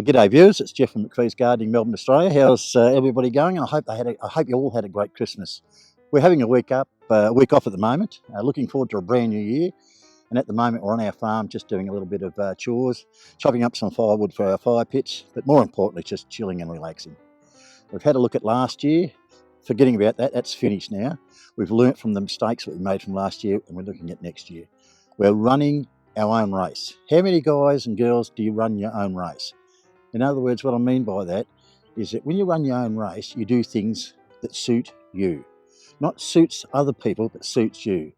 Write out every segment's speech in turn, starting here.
G'day viewers, it's Jeff from McPhee's Gardening, Melbourne, Australia. How's everybody going? I hope you all had a great Christmas. We're having a week off at the moment. Looking forward to a brand new year. And at the moment, we're on our farm, just doing a little bit of chores, chopping up some firewood for our fire pits, but more importantly, just chilling and relaxing. We've had a look at last year. Forgetting about that, that's finished now. We've learnt from the mistakes that we made from last year, and we're looking at next year. We're running our own race. How many guys and girls do you run your own race? In other words, what I mean by that is that when you run your own race, you do things that suit you. Not suits other people, but suits you.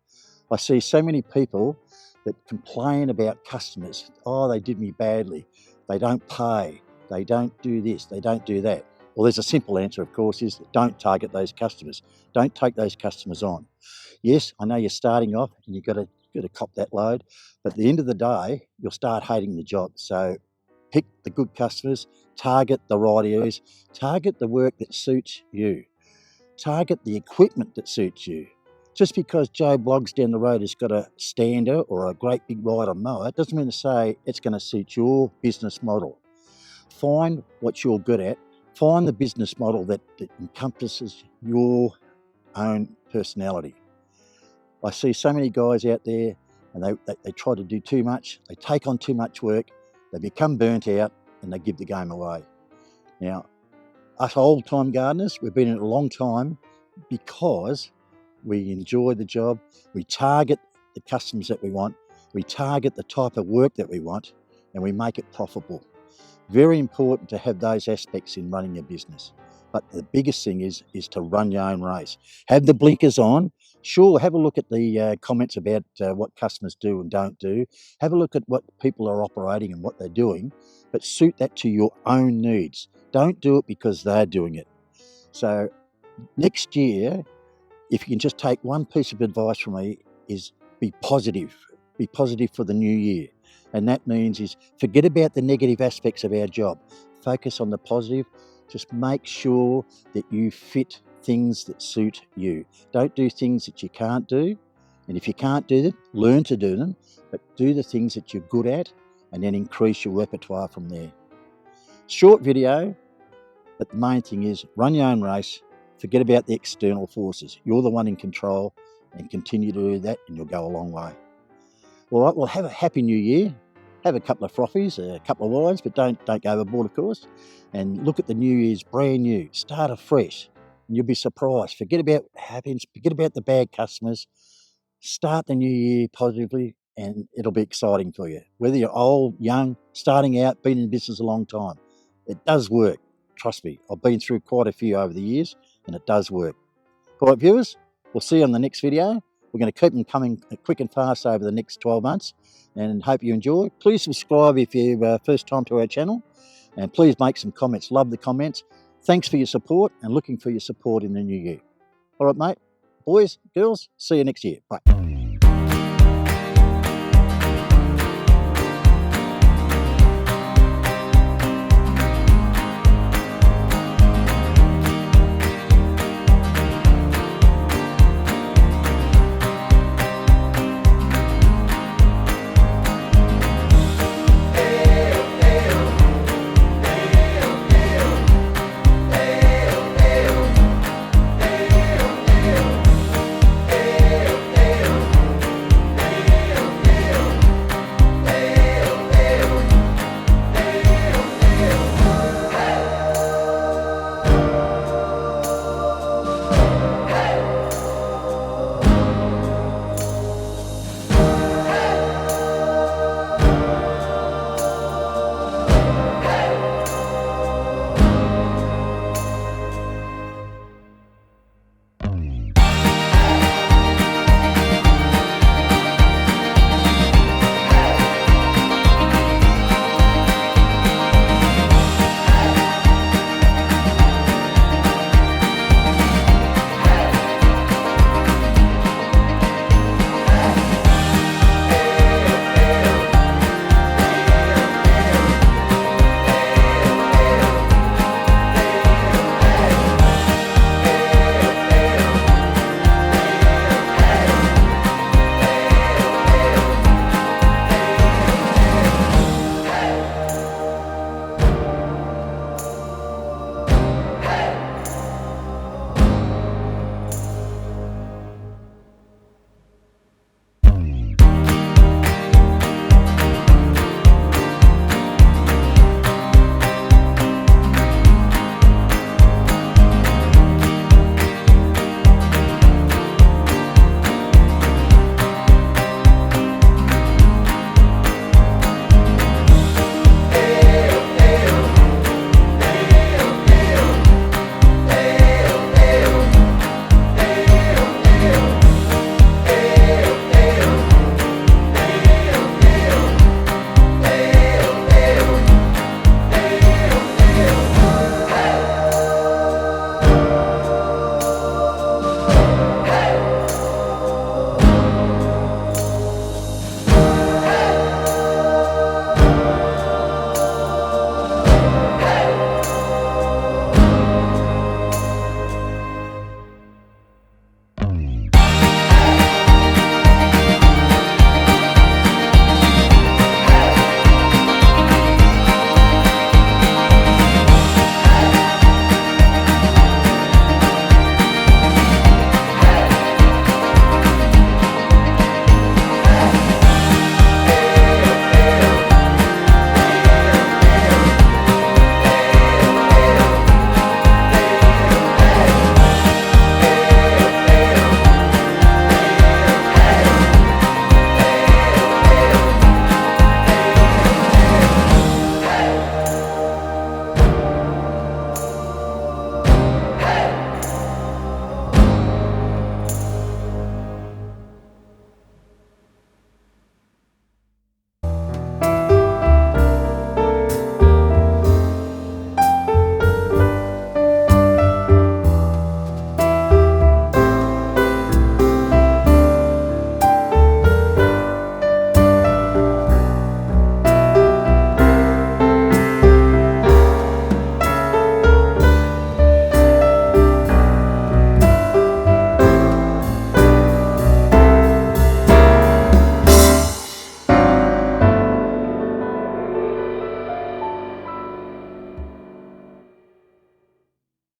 I see so many people that complain about customers. Oh, they did me badly. They don't pay. They don't do this. They don't do that. Well, there's a simple answer, of course, is don't target those customers. Don't take those customers on. Yes, I know you're starting off and you've got to cop that load, but at the end of the day, you'll start hating the job. So pick the good customers, target the right areas, target the work that suits you, target the equipment that suits you. Just because Joe Bloggs down the road has got a stander or a great big rider mower doesn't mean to say it's going to suit your business model. Find what you're good at. Find the business model that encompasses your own personality. I see so many guys out there and they try to do too much. They take on too much work. They become burnt out and they give the game away. Now, us old-time gardeners, we've been in it a long time because we enjoy the job. We target the customers that we want. We target the type of work that we want and we make it profitable. Very important to have those aspects in running your business. But the biggest thing is to run your own race. Have the blinkers on. Sure, have a look at the comments about what customers do and don't do. Have a look at what people are operating and what they're doing, but suit that to your own needs. Don't do it because they're doing it. So next year, if you can just take one piece of advice from me, is be positive. Be positive for the new year. And that means is forget about the negative aspects of our job. Focus on the positive. Just make sure that you fit things that suit you. Don't do things that you can't do. And if you can't do them, learn to do them, but do the things that you're good at and then increase your repertoire from there. Short video, but the main thing is run your own race. Forget about the external forces. You're the one in control and continue to do that and you'll go a long way. All right, well, have a happy new year. Have a couple of frothies, a couple of wines, but don't go overboard, of course. And look at the new year's brand new. Start afresh, and you'll be surprised. Forget about happiness. Forget about the bad customers. Start the new year positively, and it'll be exciting for you. Whether you're old, young, starting out, been in business a long time, it does work. Trust me, I've been through quite a few over the years, and it does work. All right, viewers, we'll see you on the next video. We're going to keep them coming quick and fast over the next 12 months and hope you enjoy. Please subscribe if you're first time to our channel and please make some comments. Love the comments. Thanks for your support and looking for your support in the new year. All right, mate. Boys, girls, see you next year. Bye.